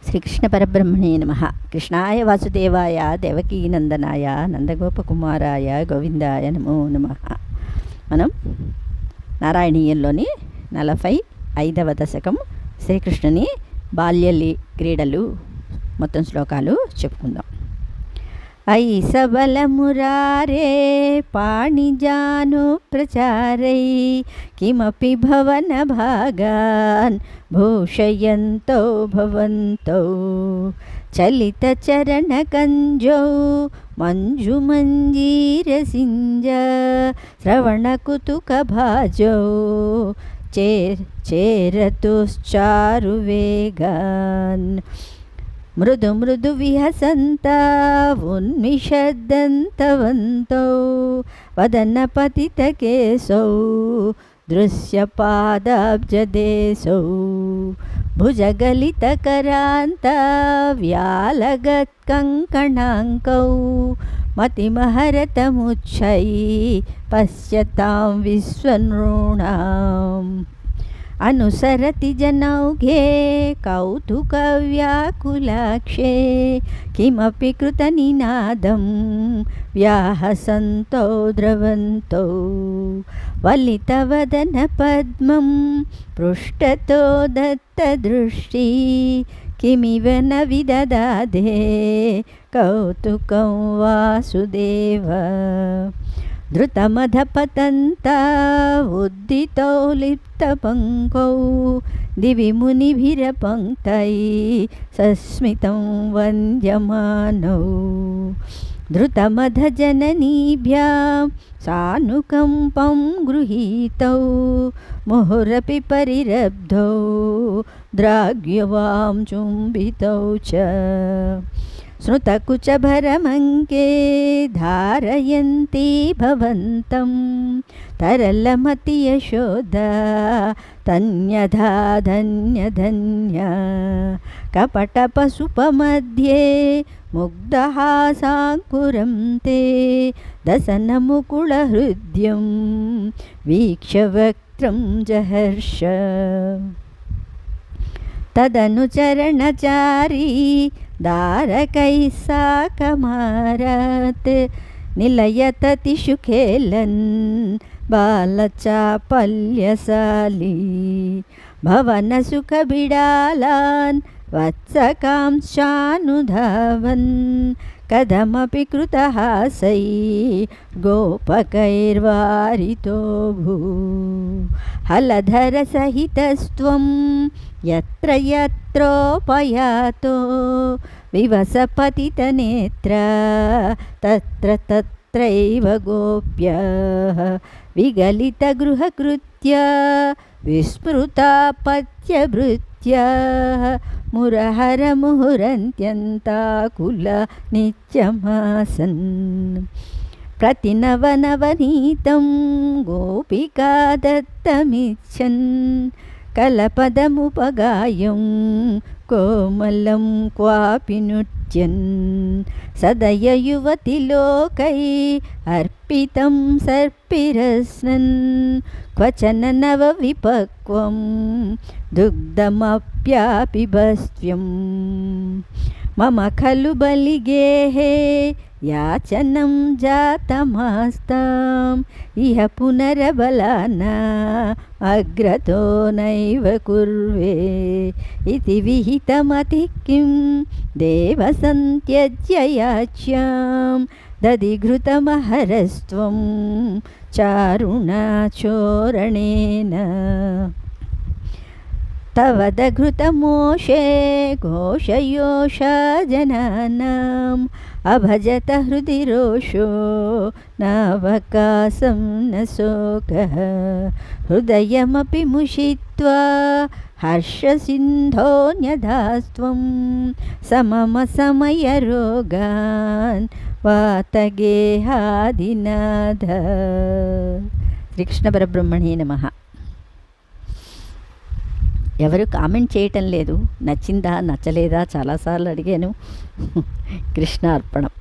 శ్రీకృష్ణ పరబ్రహ్మణే నమః. కృష్ణాయ వాసుదేవాయ దేవకీనందనాయ నందగోపకుమారాయ గోవిందాయ నమో నమః. మనం నారాయణీయంలోని 45వ దశకం శ్రీకృష్ణుని బాల్య క్రీడలు మొత్తం శ్లోకాలు చెప్పుకుందాం. ఐసబల మురారే పాణిజాను ప్రచారై కిమపి భవన భాగాన్ భూషయంతో భవంతో చలిత చరణ కంజౌ మంజుమంజీరసింజ శ్రవణ కుతుక భాజౌ చేరతుశ్చారు వేగాన్ మృదు మృదు విహసంత ఉన్మిషద్దంతవంతో వదన పతిత కేశౌ దృశ్యపాదాబ్జదేశౌ భుజగలిత కరాంత వ్యాలగత్ కంకణాంకౌ మతిమహరతముచ్చై పశ్యతాం విశ్వనృణాం అనుసరతి జనౌఘే కౌతుక వ్యాకులాక్షే కిమపి కృతనినాదం వ్యాహసంతో ద్రవంతో వలితవదన పద్మం పృష్ఠతో దత్తదృష్టి కిమివ న విదదాదే కౌతుకం వాసుదేవ ధృతమధపతంత ఉద్దితౌ లిప్తపంకౌ దివి మునిభిరపంక్తై సస్మితం వంద్యమానౌ ధృతమధజననీభ్యాం సానుకంపం గృహీతౌ ముహురపి పరిరబ్ధౌ ద్రాగ్యవాం చుంబితౌ చ స్మృతకుచభరమంకే ధారయంతి భవంతం తరళమతి యశోదా తన్యధా ధన్యధన్య కపటపశుపమధ్యే ముగ్ధహాసాంకురం తే దశనముకుళహృద్యం వీక్ష్య వక్త్రం జహర్ష తదనుచరణచారీ దారకై సాకమారత్ నిలయతతిషు ఖేలన్ బాలచాపల్యశాలి భవన సుఖ బిడాలాన్ వత్సకాంశానుధావన్ కథమపి కృతహాసై గోపకైర్వారితో భూ హలధర సహితస్త్వం యత్ర యత్రోపయాతో వివసపతితనేత్ర తత్ర తత్రైవ గోప్యః విగలిత గృహకృత్య విస్మృతాపత్యభృత్యః మురహర ముహురంత్యంతాకుల నిత్యమాసన్ ప్రతినవనవనీతం గోపికా దత్తమిచ్చన్ కలపదముపగాయం కోమలం క్వాపి నృత్యన్ సదయ యువతిలోకై అర్పితం సర్పిరస్నన్ క్వచన నవ విపక్వం దుగ్ధమప్యాపిబస్త్యం మమ ఖలు బలిగేహే యాచనం జాతమాస్తాం ఇహ పునరబలానా అగ్రతో నైవ కుర్వే ఇతి విహితమతి కిం దేవ సంత్యజ్య యాచ్యాం దధిఘృతమహరస్త్వం చారుణాచోరణేన తవ దఘృతమోషే ఘోషయోషా జనానాం అభజత హృది రోషో నావకాశం న శోకః హృదయమపి ముషిత్వా హర్షసింధోన్యధాస్త్వం సమమ సమయరోగాన్ వాతగేహాదినాథ. శ్రీకృష్ణ పరబ్రహ్మణే నమః. ఎవరు కామెంట్ చేయటం లేదు. నచ్చిందా నచ్చలేదా చాలాసార్లు అడిగాను. కృష్ణ అర్పణం.